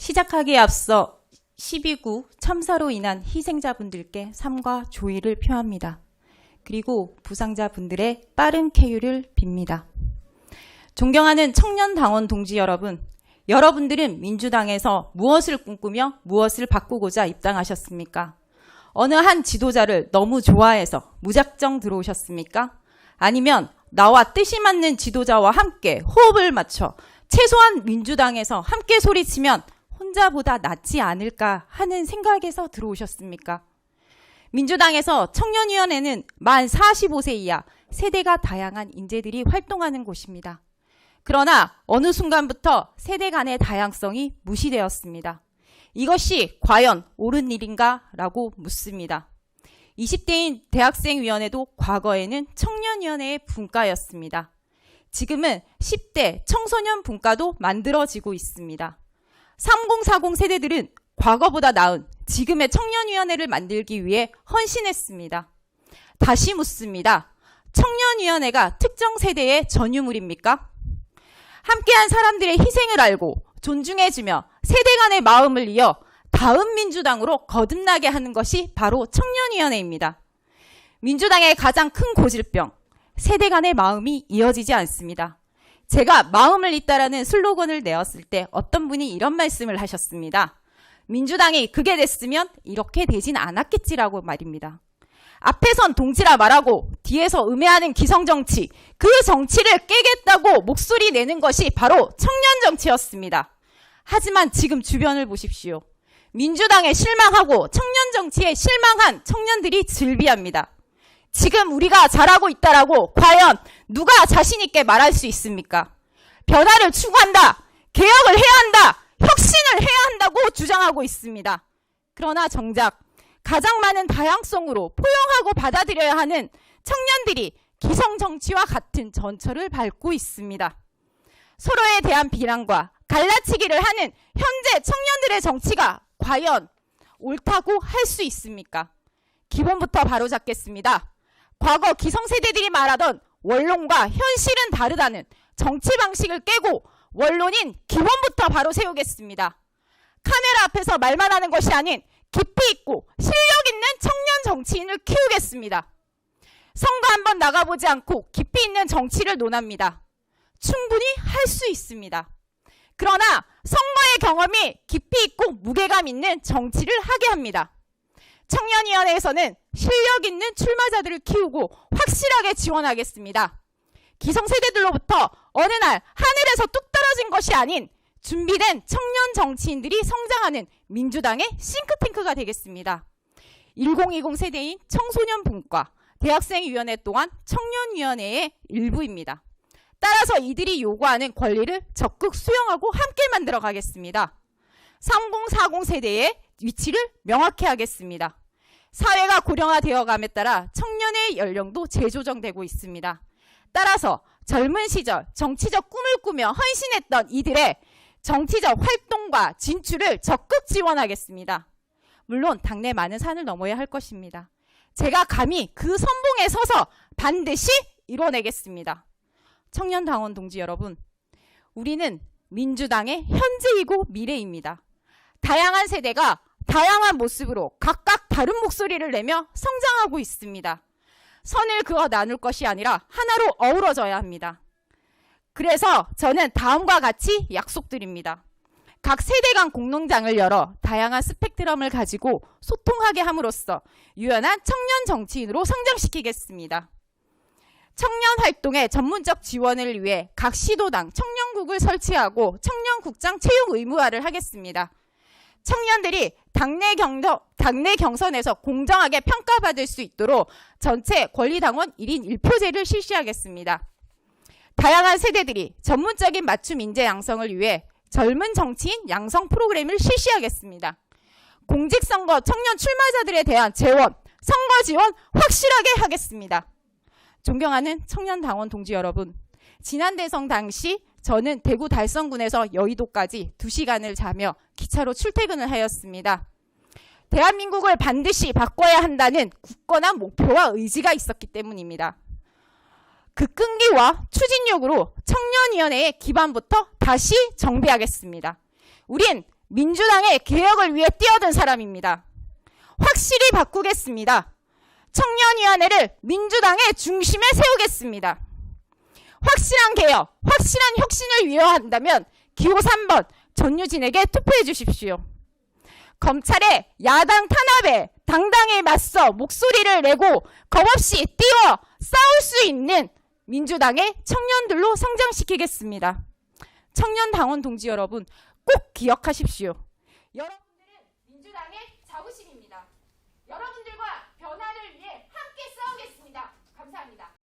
시작하기에 앞서 12구 참사로 인한 희생자분들께 삼가 조의를 표합니다. 그리고 부상자분들의 빠른 쾌유를 빕니다. 존경하는 청년당원 동지 여러분, 여러분들은 민주당에서 무엇을 꿈꾸며 무엇을 바꾸고자 입당하셨습니까? 어느 한 지도자를 너무 좋아해서 무작정 들어오셨습니까? 아니면 나와 뜻이 맞는 지도자와 함께 호흡을 맞춰 최소한 민주당에서 함께 소리치면 혼자보다 낫지 않을까 하는 생각에서 들어오셨습니까? 민주당에서 청년위원회는 만 45세 이하 세대가 다양한 인재들이 활동하는 곳입니다. 그러나 어느 순간부터 세대 간의 다양성이 무시되었습니다. 이것이 과연 옳은 일인가? 라고 묻습니다. 20대인 대학생위원회도 과거에는 청년위원회의 분과였습니다. 지금은 10대 청소년 분과도 만들어지고 있습니다. 3040 세대들은 과거보다 나은 지금의 청년위원회를 만들기 위해 헌신했습니다. 다시 묻습니다. 청년위원회가 특정 세대의 전유물입니까? 함께한 사람들의 희생을 알고 존중해주며 세대 간의 마음을 이어 다음 민주당으로 거듭나게 하는 것이 바로 청년위원회입니다. 민주당의 가장 큰 고질병, 세대 간의 마음이 이어지지 않습니다. 제가 마음을 잇다라는 슬로건을 내었을 때 어떤 분이 이런 말씀을 하셨습니다. 민주당이 그게 됐으면 이렇게 되진 않았겠지라고 말입니다. 앞에선 동지라 말하고 뒤에서 음해하는 기성정치, 그 정치를 깨겠다고 목소리 내는 것이 바로 청년정치였습니다. 하지만 지금 주변을 보십시오. 민주당에 실망하고 청년정치에 실망한 청년들이 즐비합니다. 지금 우리가 잘하고 있다라고 과연 누가 자신 있게 말할 수 있습니까? 변화를 추구한다, 개혁을 해야 한다, 혁신을 해야 한다고 주장하고 있습니다. 그러나 정작 가장 많은 다양성으로 포용하고 받아들여야 하는 청년들이 기성정치와 같은 전철을 밟고 있습니다. 서로에 대한 비난과 갈라치기를 하는 현재 청년들의 정치가 과연 옳다고 할 수 있습니까? 기본부터 바로잡겠습니다. 과거 기성세대들이 말하던 원론과 현실은 다르다는 정치 방식을 깨고 원론인 기본부터 바로 세우겠습니다. 카메라 앞에서 말만 하는 것이 아닌 깊이 있고 실력 있는 청년 정치인을 키우겠습니다. 선거 한번 나가보지 않고 깊이 있는 정치를 논합니다. 충분히 할 수 있습니다. 그러나 선거의 경험이 깊이 있고 무게감 있는 정치를 하게 합니다. 청년위원회에서는 실력 있는 출마자들을 키우고 확실하게 지원하겠습니다. 기성세대들로부터 어느 날 하늘에서 뚝 떨어진 것이 아닌 준비된 청년 정치인들이 성장하는 민주당의 싱크탱크가 되겠습니다. 1020 세대인 청소년 분과 대학생위원회 또한 청년위원회의 일부입니다. 따라서 이들이 요구하는 권리를 적극 수용하고 함께 만들어 가겠습니다. 3040 세대의 위치를 명확히 하겠습니다. 사회가 고령화되어감에 따라 청년의 연령도 재조정되고 있습니다. 따라서 젊은 시절 정치적 꿈을 꾸며 헌신했던 이들의 정치적 활동과 진출을 적극 지원하겠습니다. 물론 당내 많은 산을 넘어야 할 것입니다. 제가 감히 그 선봉에 서서 반드시 이뤄내겠습니다. 청년당원 동지 여러분, 우리는 민주당의 현재이고 미래입니다. 다양한 세대가 다양한 모습으로 각각 다른 목소리를 내며 성장하고 있습니다. 선을 그어 나눌 것이 아니라 하나로 어우러져야 합니다. 그래서 저는 다음과 같이 약속드립니다. 각 세대 간 공론장을 열어 다양한 스펙트럼을 가지고 소통하게 함으로써 유연한 청년 정치인으로 성장시키겠습니다. 청년 활동의 전문적 지원을 위해 각 시도당 청년국을 설치하고 청년국장 채용 의무화를 하겠습니다. 청년들이 당내 경선에서 공정하게 평가받을 수 있도록 전체 권리당원 1인 1표제를 실시하겠습니다. 다양한 세대들이 전문적인 맞춤 인재 양성을 위해 젊은 정치인 양성 프로그램을 실시하겠습니다. 공직선거 청년 출마자들에 대한 재원, 선거 지원 확실하게 하겠습니다. 존경하는 청년당원 동지 여러분, 지난 대선 당시 저는 대구 달성군에서 여의도까지 2시간을 자며 기차로 출퇴근을 하였습니다. 대한민국을 반드시 바꿔야 한다는 굳건한 목표와 의지가 있었기 때문입니다. 그 끈기와 추진력으로 청년위원회의 기반부터 다시 정비하겠습니다. 우린 민주당의 개혁을 위해 뛰어든 사람입니다. 확실히 바꾸겠습니다. 청년위원회를 민주당의 중심에 세우겠습니다. 확실한 개혁, 확실한 혁신을 위해한다면 기호 3번 전유진에게 투표해 주십시오. 검찰의 야당 탄압에 당당히 맞서 목소리를 내고 겁없이 뛰어 싸울 수 있는 민주당의 청년들로 성장시키겠습니다. 청년 당원 동지 여러분, 꼭 기억하십시오. 여러분들은 민주당의 자부심입니다. 여러분들과 변화를 위해 함께 싸우겠습니다. 감사합니다.